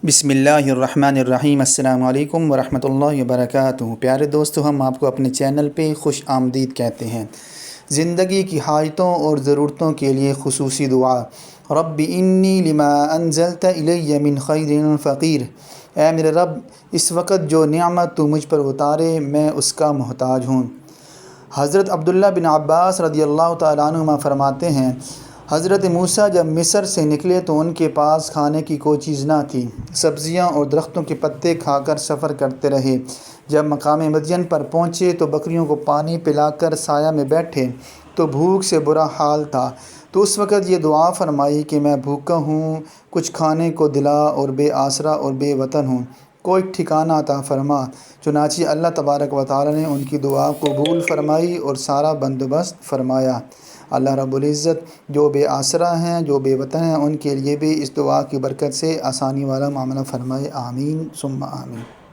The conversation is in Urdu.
بسم اللہ الرحمن الرحیم۔ السلام علیکم ورحمۃ اللہ وبرکاتہ۔ پیارے دوستو، ہم آپ کو اپنے چینل پہ خوش آمدید کہتے ہیں۔ زندگی کی حاجتوں اور ضرورتوں کے لیے خصوصی دعا۔ رب انی لما انزلت الی من خیر فقیر۔ اے میرے رب، اس وقت جو نعمت تو مجھ پر اتارے میں اس کا محتاج ہوں۔ حضرت عبداللہ بن عباس رضی اللہ تعالیٰ عنہما فرماتے ہیں، حضرت موسیٰ جب مصر سے نکلے تو ان کے پاس کھانے کی کوئی چیز نہ تھی۔ سبزیاں اور درختوں کے پتے کھا کر سفر کرتے رہے۔ جب مقام مدین پر پہنچے تو بکریوں کو پانی پلا کر سایہ میں بیٹھے تو بھوک سے برا حال تھا۔ تو اس وقت یہ دعا فرمائی کہ میں بھوکا ہوں، کچھ کھانے کو دلا، اور بے آسرا اور بے وطن ہوں، کوئی ٹھکانہ عطا فرما۔ چنانچہ اللہ تبارک و تعالی نے ان کی دعا قبول فرمائی اور سارا بندوبست فرمایا۔ اللہ رب العزت جو بے آسرا ہیں، جو بے وطن ہیں، ان کے لیے بھی اس دعا کی برکت سے آسانی والا معاملہ فرمائے۔ آمین ثم آمین۔